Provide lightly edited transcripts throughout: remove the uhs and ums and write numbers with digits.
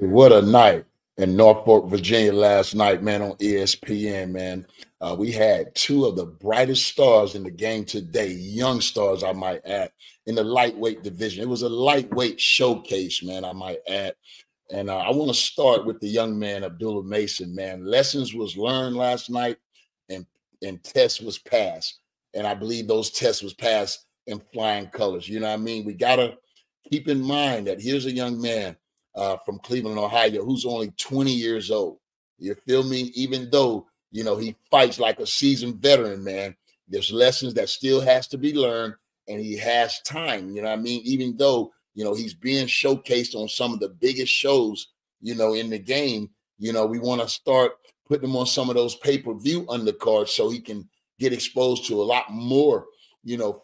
What a night in Norfolk, Virginia last night, man, on ESPN, man. We had two of the brightest stars in the game today, young stars, I might add, in the lightweight division. It was a lightweight showcase, man, I might add. And I want to start with the young man, Abdullah Mason, man. Lessons was learned last night and, and tests was passed. And I believe those tests was passed in flying colors. You know what I mean? We got to keep in mind that here's a young man from Cleveland, Ohio, who's only 20 years old. You feel me? Even though, he fights like a seasoned veteran, man, there's lessons that still has to be learned, and he has time. You know what I mean? Even though, he's being showcased on some of the biggest shows, in the game, we want to start putting him on some of those pay-per-view undercards so he can get exposed to a lot more,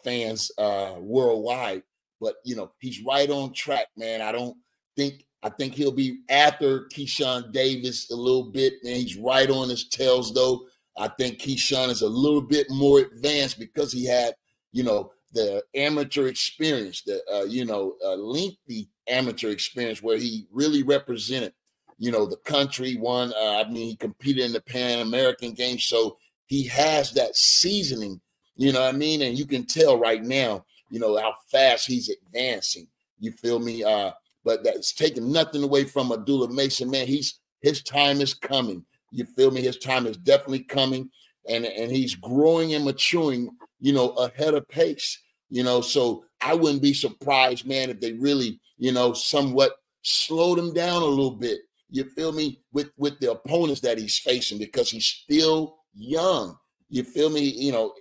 fans worldwide. But, he's right on track, man. I think he'll be after Keyshawn Davis a little bit, and he's right on his tails, though. I think Keyshawn is a little bit more advanced because he had, the amateur experience, the, lengthy amateur experience where he really represented, the country. He competed in the Pan American Games, so he has that seasoning, you know what I mean? And you can tell right now, how fast he's advancing. You feel me? But that's taking nothing away from Abdullah Mason, man. His time is coming. You feel me? His time is definitely coming, and he's growing and maturing, ahead of pace. So I wouldn't be surprised, man, if they really, somewhat slowed him down a little bit. You feel me? With the opponents that he's facing, because he's still young. You feel me?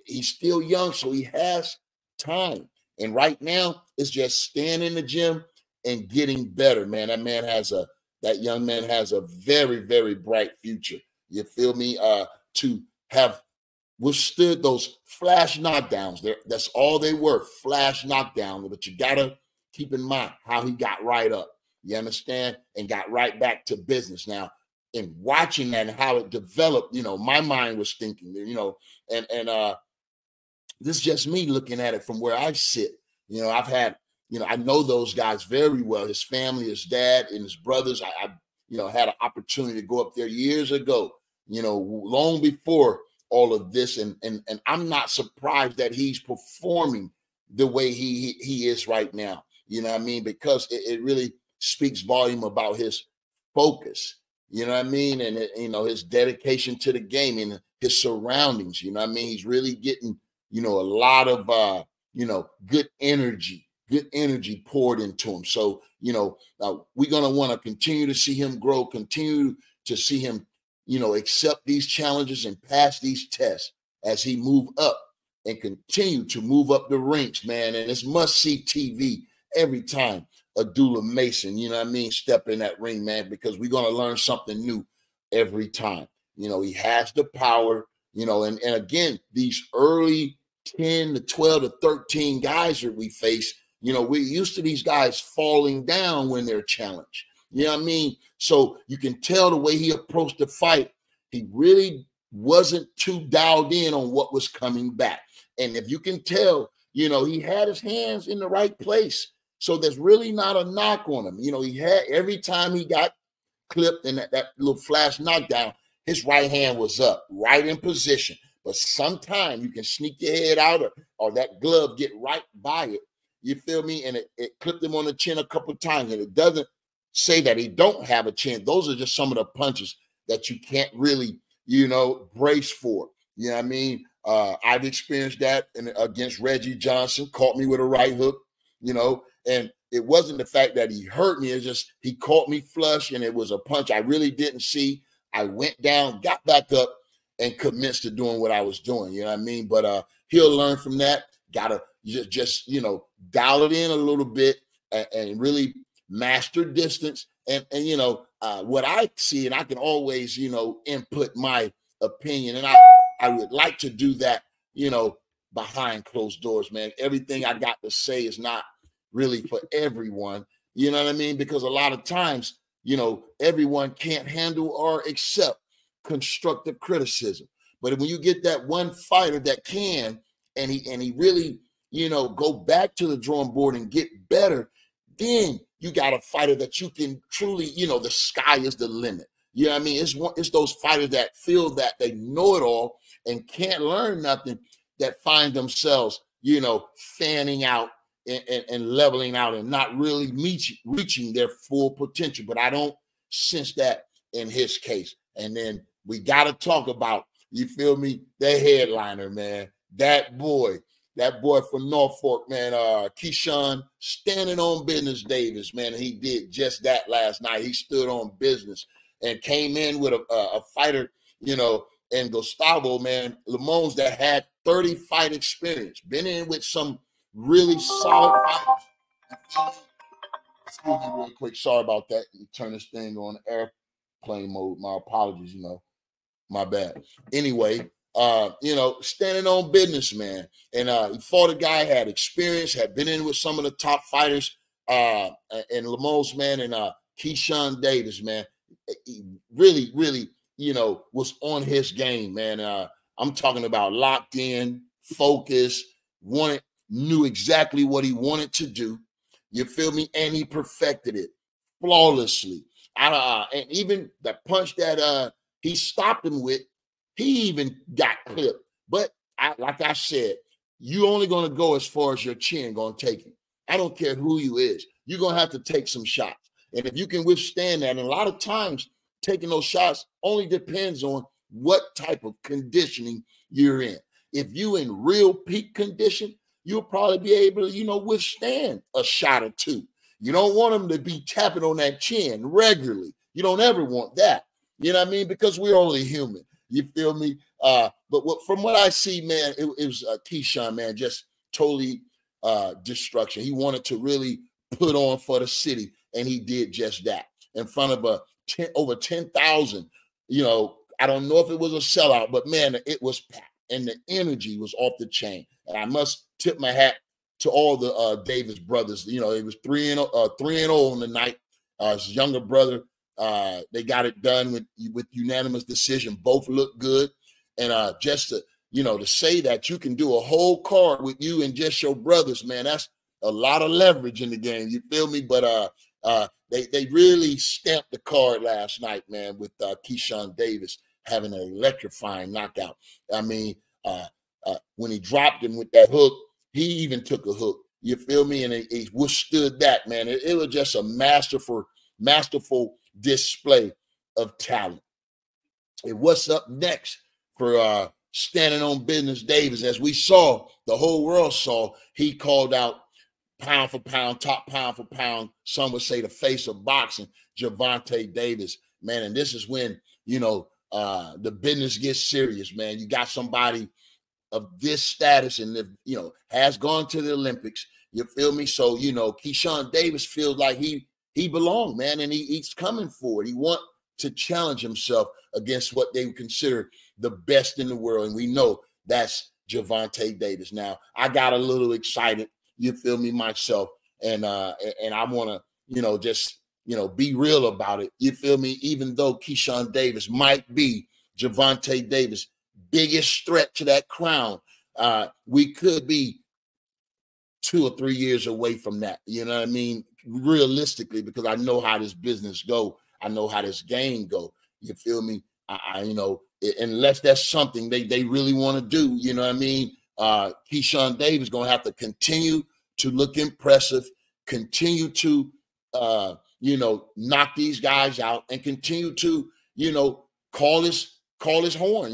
He's still young, so he has time. And right now, it's just staying in the gym and getting better, man. That young man has a very, very bright future. You feel me? To have withstood those flash knockdowns. That's all they were, flash knockdowns. But you gotta keep in mind how he got right up. You understand? And got right back to business. Now, in watching that and how it developed, my mind was thinking, and this is just me looking at it from where I sit. I've had, I know those guys very well. His family, his dad, and his brothers. I had an opportunity to go up there years ago, long before all of this. And I'm not surprised that he's performing the way he is right now. You know what I mean? Because it really speaks volume about his focus. You know what I mean? And, his dedication to the game and his surroundings. You know what I mean? He's really getting, a lot of, good energy poured into him. So, we're going to want to continue to see him grow, continue to see him, accept these challenges and pass these tests as he move up and continue to move up the ranks, man. And it's must-see TV every time Abdullah Mason, step in that ring, man, because we're going to learn something new every time. He has the power, and again, these early 10 to 12 to 13 guys that we face, we're used to these guys falling down when they're challenged. You know what I mean? So you can tell the way he approached the fight, he really wasn't too dialed in on what was coming back. And if you can tell, he had his hands in the right place. So there's really not a knock on him. He had, every time he got clipped in that little flash knockdown, his right hand was up, right in position. But sometimes you can sneak your head out or that glove get right by it. You feel me? And it clipped him on the chin a couple of times. And it doesn't say that he don't have a chin. Those are just some of the punches that you can't really, brace for. You know what I mean? I've experienced that against Reggie Johnson, caught me with a right hook, and it wasn't the fact that he hurt me. It's just he caught me flush, and it was a punch I really didn't see. I went down, got back up, and commenced to doing what I was doing. You know what I mean? But he'll learn from that. Gotta just dial it in a little bit and really master distance. And what I see, and I can always, input my opinion. And I would like to do that, behind closed doors, man. Everything I got to say is not really for everyone. You know what I mean? Because a lot of times, everyone can't handle or accept constructive criticism. But when you get that one fighter that can, and he really, go back to the drawing board and get better, then you got a fighter that you can truly, the sky is the limit. You know what I mean? It's those fighters that feel that they know it all and can't learn nothing, that find themselves, fanning out and leveling out and not really reaching their full potential. But I don't sense that in his case. And then we got to talk about, you feel me, the headliner, man. That boy from Norfolk, man, Keyshawn, standing on business Davis, man. He did just that last night. He stood on business and came in with a fighter, and Gustavo, man, Lemons, that had 30 fight experience, been in with some really solid fighters. Excuse me real quick. Sorry about that. You turn this thing on airplane mode. My apologies, my bad. Anyway, standing on business, man. And he fought a guy, had experience, had been in with some of the top fighters, and Lemons, man, and Keyshawn Davis, man. He really, really, was on his game, man. I'm talking about locked in, focused, knew exactly what he wanted to do. You feel me? And he perfected it flawlessly. And even the punch that he stopped him with, he even got clipped. But like I said, you only going to go as far as your chin going to take you. I don't care who you is. You're going to have to take some shots. And if you can withstand that, and a lot of times taking those shots only depends on what type of conditioning you're in. If you in real peak condition, you'll probably be able to, withstand a shot or two. You don't want them to be tapping on that chin regularly. You don't ever want that. You know what I mean? Because we're only human. You feel me? But from what I see, man, it was Keyshawn, man, just totally destruction. He wanted to really put on for the city, and he did just that in front of over 10,000. I don't know if it was a sellout, but man, it was packed, and the energy was off the chain. And I must tip my hat to all the Davis brothers. It was 3-0 on the night. His younger brother, they got it done with unanimous decision. Both looked good, and just to say that you can do a whole card with you and just your brothers, man, that's a lot of leverage in the game. You feel me? But they really stamped the card last night, man, with Keyshawn Davis having an electrifying knockout. I mean, when he dropped him with that hook, he even took a hook. You feel me? And he withstood that, man. It was just a masterful display of talent. And what's up next for standing on business Davis? As we saw, the whole world saw, he called out pound for pound, top pound for pound, some would say the face of boxing, Gervonta Davis, man. And this is when, the business gets serious, man. You got somebody of this status and, has gone to the Olympics. You feel me? So, Keyshawn Davis feels like he belonged, man, and he's coming forward. He wants to challenge himself against what they consider the best in the world. And we know that's Gervonta Davis. Now, I got a little excited, you feel me, myself, and I want to, just, be real about it. You feel me? Even though Keyshawn Davis might be Gervonta Davis' biggest threat to that crown, we could be 2 or 3 years away from that. You know what I mean? Realistically, because I know how this business go. I know how this game go. You feel me? Unless that's something they really want to do, you know what I mean? Keyshawn Davis going to have to continue to look impressive, continue to, knock these guys out, and continue to, call his horn,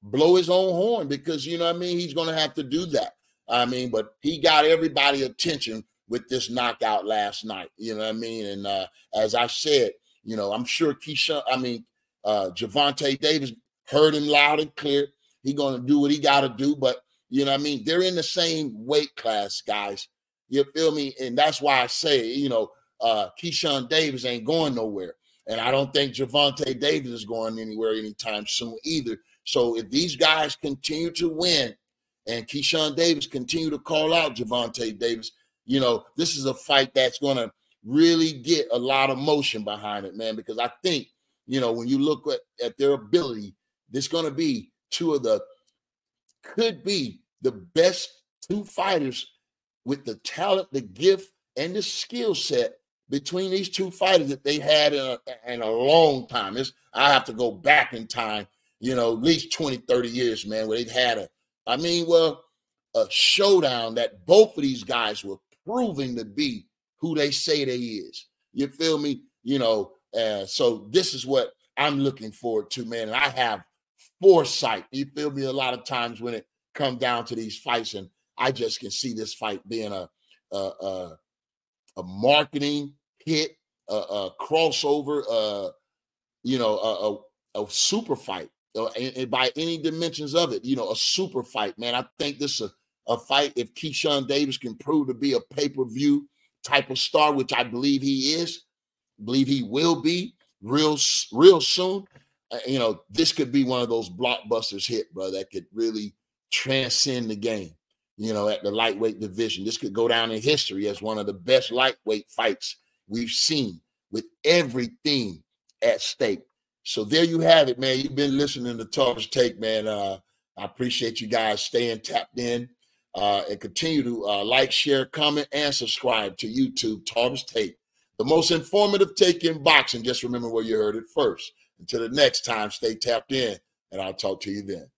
blow his own horn, because, you know what I mean? He's going to have to do that. I mean, but he got everybody's attention with this knockout last night, you know what I mean? And as I said, I'm sure Gervonta Davis heard him loud and clear. He's going to do what he got to do, but, you know what I mean? They're in the same weight class, guys. You feel me? And that's why I say, Keyshawn Davis ain't going nowhere. And I don't think Gervonta Davis is going anywhere anytime soon either. So if these guys continue to win and Keyshawn Davis continue to call out Gervonta Davis, this is a fight that's going to really get a lot of motion behind it, man, because I think, when you look at their ability, this going to be could be the best two fighters with the talent, the gift, and the skill set between these two fighters that they had in a long time. I have to go back in time, you know, at least 20, 30 years, man, where they've had a showdown that both of these guys were proving to be who they say they is. You feel me? You know, so this is what I'm looking forward to, man. And I have foresight. You feel me? A lot of times when it comes down to these fights, and I just can see this fight being a marketing hit, a crossover, you know, a super fight, and by any dimensions of it, you know, a super fight, man. I think this is a fight, if Keyshawn Davis can prove to be a pay-per-view type of star, which I believe he is, believe he will be real soon. You know, this could be one of those blockbusters hit, bro, that could really transcend the game, you know, at the lightweight division. This could go down in history as one of the best lightweight fights we've seen, with everything at stake. So there you have it, man. You've been listening to Tarver's Take, man. I appreciate you guys staying tapped in, and continue to like, share, comment, and subscribe to YouTube, Tarver's Take, the most informative take in boxing. Just remember where you heard it first. Until the next time, stay tapped in, and I'll talk to you then.